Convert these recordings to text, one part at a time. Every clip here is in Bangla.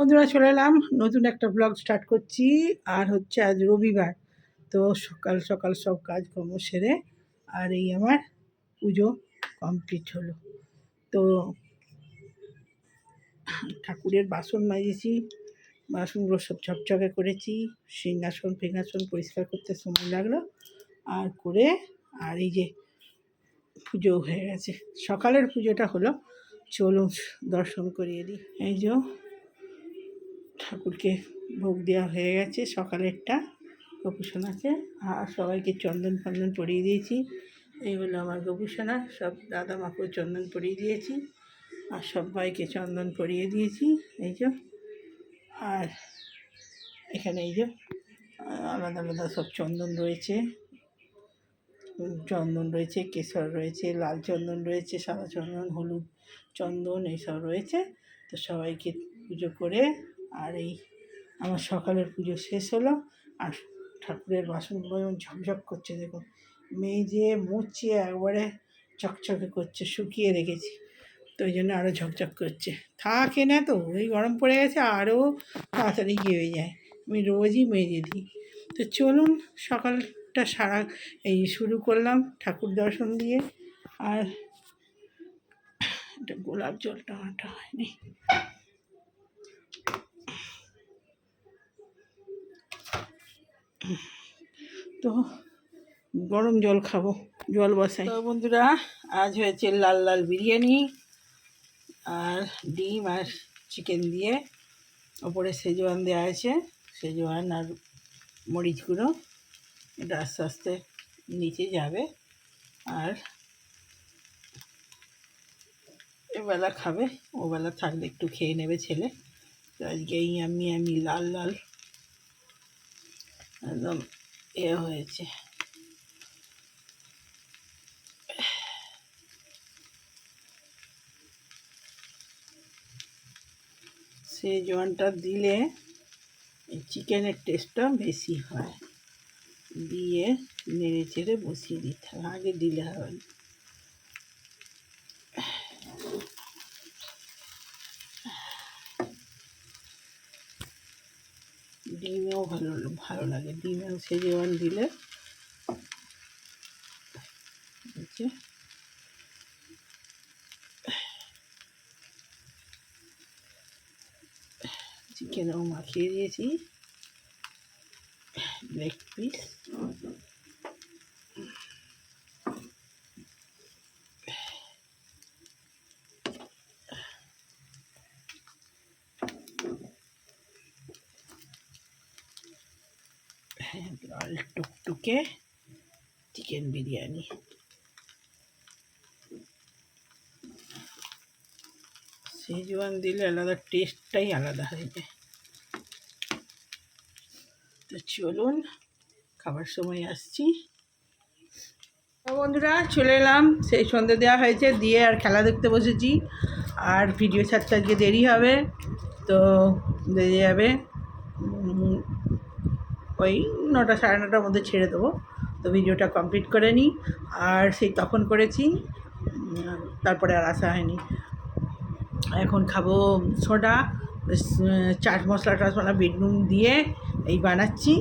বন্ধুরা চলে এলাম, নতুন একটা ব্লগ স্টার্ট করছি। আর হচ্ছে আজ রবিবার, তো সকাল সকাল সব কাজকর্ম সেরে আর এই আমার পুজো কমপ্লিট হলো। তো ঠাকুরের বাসন মাজেছি, বাসনগুলো সব ঝকঝকে করেছি, সিংহাসন ফিংহাসন পরিষ্কার করতে সময় লাগলো আর করে, আর এই যে পুজো হয়ে গেছে, সকালের পুজোটা হলো। চলুন দর্শন করিয়ে দিই। এই যে ঠাকুরকে ভোগ দেওয়া হয়ে গেছে, সকালেরটা গোপুসোনাকে, আর সবাইকে চন্দন ফন্দন পরিয়ে দিয়েছি। এই হলো আমার গোপুসোনা, সব দাদা মাকে চন্দন পরিয়ে দিয়েছি আর সবাইকে চন্দন পরিয়ে দিয়েছি। এই যে, আর এখানে এই যে আলাদা আলাদা সব চন্দন রয়েছে, কেশর রয়েছে, লাল চন্দন রয়েছে, সাদা চন্দন, হলুদ চন্দন এইসব রয়েছে। তো সবাইকে পুজো করে আর এই আমার সকালের পুজো শেষ হলো। আর ঠাকুরের বাসনগুলো যেমন ঝকঝক করছে, দেখুন মেজে মুছিয়ে একবারে চকচকে করছে, শুকিয়ে রেখেছি তো ওই জন্য আরও ঝকঝক করছে। থাকে না তো, ওই গরম পড়ে গেছে আরও তাড়াতাড়ি গিয়ে যায়, আমি রোজই মেজে দিই। তো চলুন সকালটা এই শুরু করলাম ঠাকুর দর্শন দিয়ে। আর এটা গোলাপ জলটা আটা হয়নি, তো গরম জল খাবো, জল বসাই। তো বন্ধুরা আজ হয়েছে লাল লাল বিরিয়ানি আর ডিম আর চিকেন দিয়ে, ওপরে সেজওয়ান দেওয়া আছে, সেজওয়ান আর মরিচ গুঁড়ো। এটা আস্তে আস্তে নিচে যাবে আর এবেলা খাবে, ওবেলা থাকলে একটু খেয়ে নেবে ছেলে। তো আজকে এই আমি লাল লাল একদম হয়েছে। সেজওয়ানটা দিলে এই চিকেনের টেস্টটা বেশি হয়। দিয়ে নেড়ে চেড়ে বসিয়ে দিতে হবে, আগে দিলে হবে না। ডিমেও ভালো লাগে, ডিমেও সেজওয়ান দিলে। চিকেনও মাখিয়ে দিয়েছি লেগ পিস। লাল টুকটুকে চিকেন বিরিয়ানি, সেজওয়ান দিলে আলাদা টেস্টটাই আলাদা হয়ে যায়। তো চলুন খাবার সময় আসছি। বন্ধুরা চলে এলাম, সেই সন্ধ্যে দেওয়া হয়েছে, দিয়ে আর খেলা দেখতে বসেছি। আর ভিডিও ছাড়তে আজকে দেরি হবে, তো দেরি যাবে, ওই 9টা 9:30টার মধ্যে ছেড়ে দেবো। তো ভিডিওটা কমপ্লিট করে নিই, আর সেই তখন করেছি, তারপরে আর আসা হয়নি। এখন খাবো সোডা, চাট মশলা টাশলা বিট নুন দিয়ে এই বানাচ্ছি।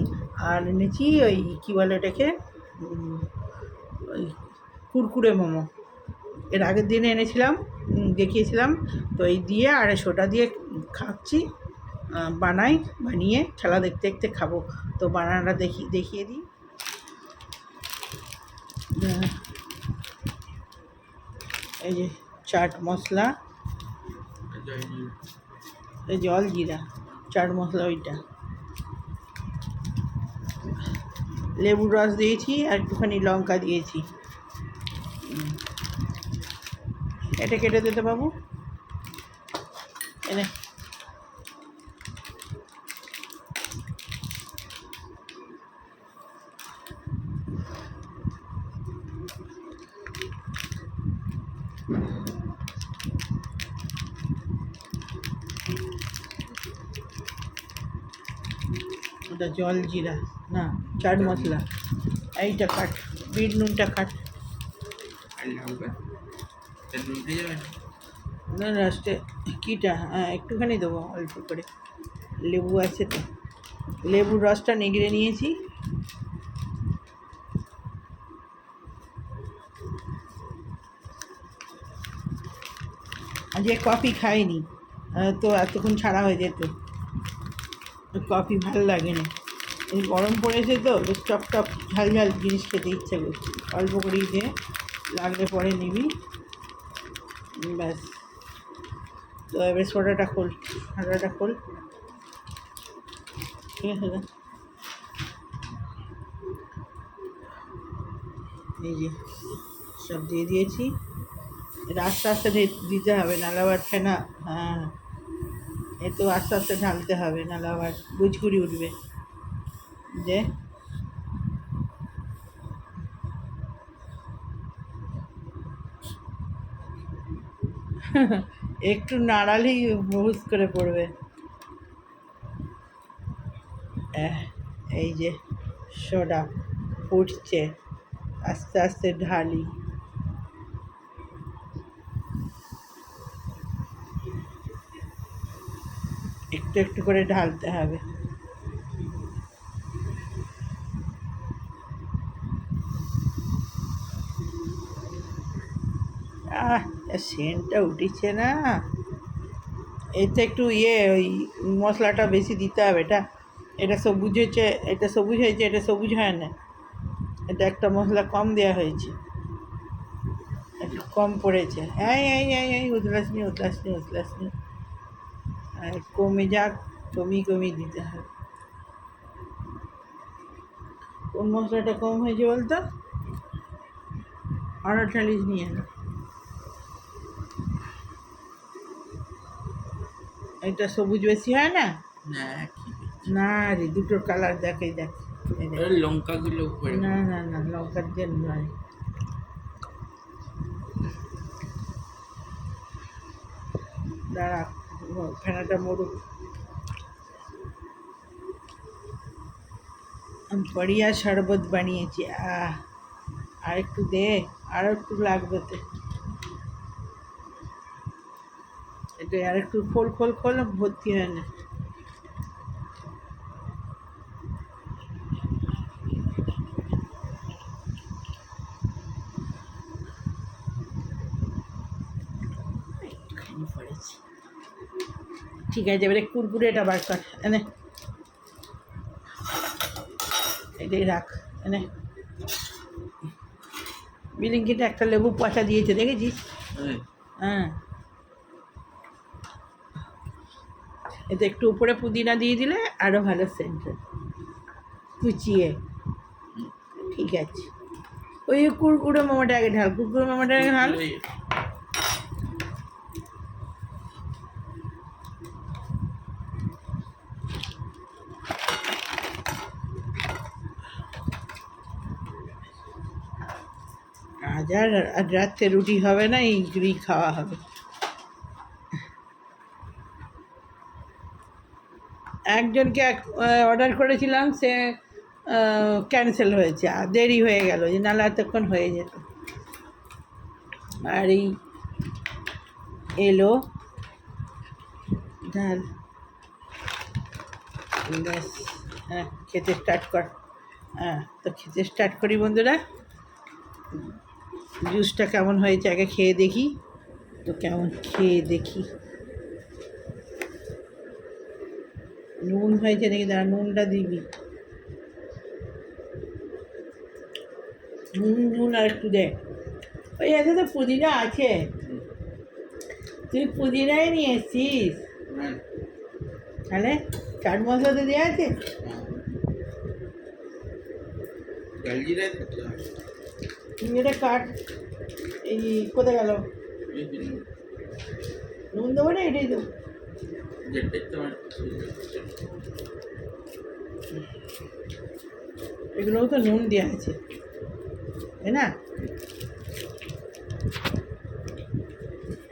আর এনেছি ওই কী বলে ওটাকে, ওই কুরকুরে মোমো, এর আগের দিনে এনেছিলাম, দেখিয়েছিলাম। তো এই দিয়ে আর সোডা দিয়ে খাচ্ছি, বানিয়ে খেলা দেখতে দেখতে খাবো। তো বানানোটা দেখিয়ে দিই। এই যে চাট মশলা, এই জল জিরা, চাট মশলা ওইটা, লেবুর রস দিয়েছি আর একটুখানি লঙ্কা দিয়েছি। এটা কেটে দিতে পাবো, এনে ওটা জল জিরা না, চাট মশলা, এইটা কাট, বিট নুনটা কাট। না লাস্টে কী কিটা হ্যাঁ একটুখানি দেবো অল্প করে, লেবু আছে তো, লেবুর রসটা নিগড়ে নিয়েছি। আজকে কফি খাইনি, তো এতক্ষণ ছাড়া হয়ে যেত, কফি ভালো লাগে না। এই গরম পড়েছে তো বেশ টক টক ঝাল ঝাল জিনিস খেতে ইচ্ছে করছে, অল্প করেই দে, লাগলে পরে নিবি ব্যাস। তো এবার সোডাটা খোল, সোডাটা খোল, ঠিক আছে না? এই যে সব দিয়ে দিয়েছি, এটা আস্তে আস্তে দিতে হবে, নাহলে আবার ফেনা, হ্যাঁ এ তো আস্তে আস্তে ঢালতে হবে, নাহলে আবার গুজগুড়ি উঠবে যে। একটু নাড়ালেই বহুস করে পড়বে। এই যে সোডা ফুটছে, আস্তে আস্তে ঢালি, একটু একটু করে ঢালতে হবে। সেন্টটা উঠেছে না, এতে একটু ওই মশলাটা বেশি দিতে হবে। এটা এটা সবুজ হয়েছে, এটা সবুজ হয়েছে, এটা সবুজ হয় না, এটা একটা মশলা কম দেওয়া হয়েছে, একটু কম পড়েছে। এই উতলাসনি উতলাসনি উতলাসনি, কমে যাক, কমিয়ে দিতে হবে। কোন মশলাটা কম হয়েছে বলতো? আরও ঢালিস নিয়ে না, এটা সবুজ বেশি হয় না, না রে দুটোর কালার দেখ, এই দেখ লঙ্কাগুলো না না না লঙ্কার দিয়ে নয়, দাঁড়া ফেনাটা মরুক। আমি বড়িয়া শরবত বানিয়েছি, আর একটু দে, আর একটু লাগবে তো, এটা আর একটু খোল খোল খোল, ভর্তি হয় না। একটুখানি পড়েছি, ঠিক আছে এবারে কুরকুরেটা বার কর, এনে এটাই রাখ, এনে বিলিঙ্কিটা একটা লেবু পচা দিয়েছে দেখেছিস? হ্যাঁ এতে একটু উপরে পুদিনা দিয়ে দিলে আরও ভালো সেন্ট, কুচিয়ে, ঠিক আছে। ওই কুরকুরে মোমোটা আগে ঢাল, কুরকুরে মোমোটা আগে ঢাল। আজ আর রাত্রে রুটি হবে না, এই খাওয়া হবে। একজনকে অর্ডার করেছিলাম, সে ক্যান্সেল হয়েছে, আর দেরি হয়ে গেল, যে নাহলে এতক্ষণ হয়ে যেত। আর এই এলো ঢাল, ব্যাস, হ্যাঁ খেতে স্টার্ট কর। হ্যাঁ তো খেতে স্টার্ট করি বন্ধুরা। জুসটা কেমন হয়েছে আগে খেয়ে দেখি, তো কেমন খেয়ে দেখি, নুন হয়েছে নাকি, দাঁড়া নুনটা দিবি, নুন আর একটু দে। ওই এতে তো পুদিনা আছে, তুই পুদিনাই নিয়ে এসছিস, তাহলে চাট মশলা তো দেওয়া আছে। তুমি এটা কাট, এই কোথায় গেল, নুন দেবো না এটাই দেবো, এগুলোও তো নুন দেওয়া আছে তাই না?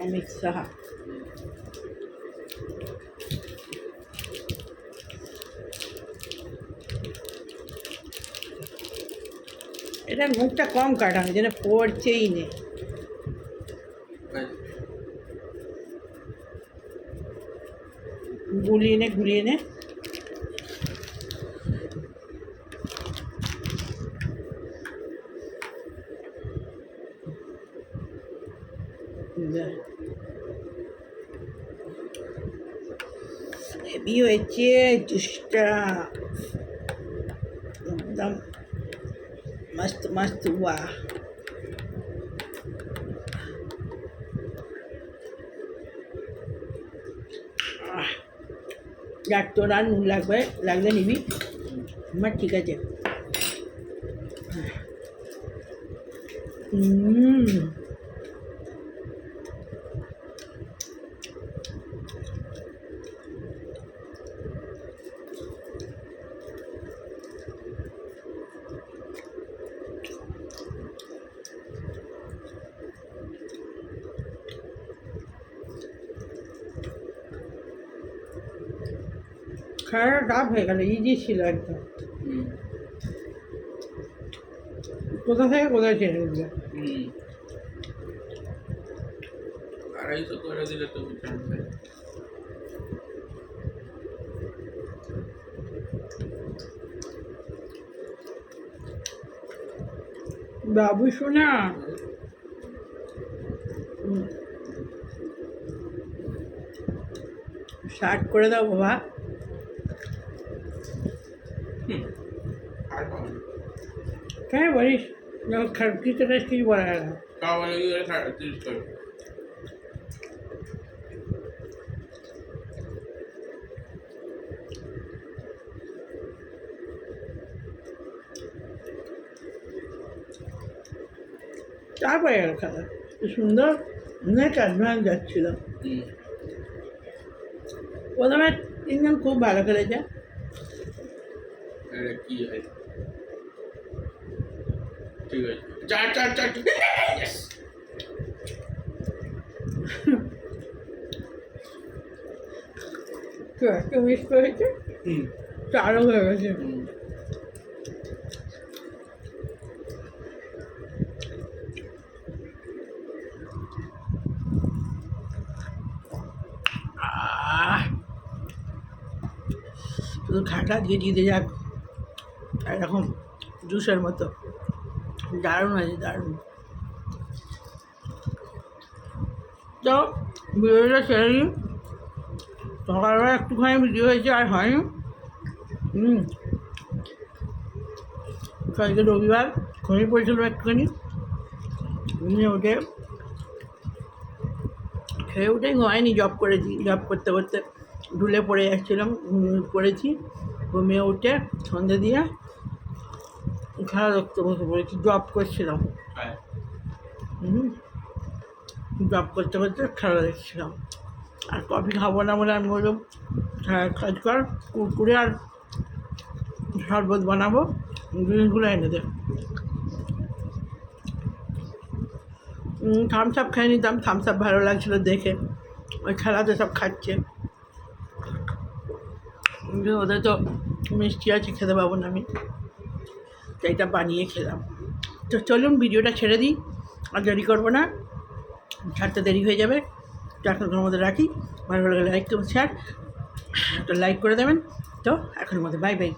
অমিত সাহা, এটার মুখটা কম কাটানো যেন পড়ছেই নেই। ঘুরিয়ে নে হেভি হয়েছে জুসটা, একদম मस्त मस्त हुआ। যাক তোর আর নুন লাগলে নিবি, আমার ঠিক আছে। খাওয়াটা টাফ হয়ে গেল, ইজি ছিল একদম। কোথা থেকে কোথায় চেনে উঠবে। 250 করে দিলে তো বাবু শোনা, স্টার্ট করে দাও বাবা। কেন বলিস কিছু কিছু বলা গেল তারপরে গেল খেলা সুন্দর, অনেক অ্যাডভান্স যাচ্ছিল। প্রথমে তিনজন খুব ভালো খেলেছে। কি হয় ঠিক আছে, চার একটা মিস করেছে, চারও হয়ে গেছে। শুধু খাটা দিয়ে দিতে যাক এরকম জুসের মতো, দারুণ আছে দারুণ। তো ভিডিওটা ছেড়ে দিই, সকালবেলা একটুখানি ভিডিও হয়েছে আর হয়নি। কালকে রবিবার ঘুমিয়ে পড়েছিল একটুখানি, ঘুমিয়ে উঠে খেয়ে উঠেই হয়নি, জব করেছি, জব করতে করতে ঢুলে পড়ে যাচ্ছিলাম, পড়েছি, ঘুমিয়ে উঠে সন্ধে দিয়ে খেলা দেখতে বসে পড়েছি, জব করছিলাম। জব করতে করতে খেলা দেখছিলাম, আর কফি খাবো না বলে আমি বললাম কাজ কর, কুরকুরে আর শরবত বানাবো, জিনিসগুলো এনে দে। থামস আপ খেয়ে নিতাম, থামস আপ ভালো লাগছিলো দেখে, ওই খেলাতে সব খাচ্ছে, ওদের তো মিষ্টি আছে, খেতে পাবো না আমি, এইটা বানিয়ে খেলাম। তো চলুন ভিডিওটা ছেড়ে দিই, আর দেরি করবো না, ছাড়তে দেরি হয়ে যাবে। তো এখনকার মধ্যে রাখি, ভালো লাগলে লাইক করুন, শেয়ার একটা লাইক করে দেবেন। তো এখনের মধ্যে বাই বাই।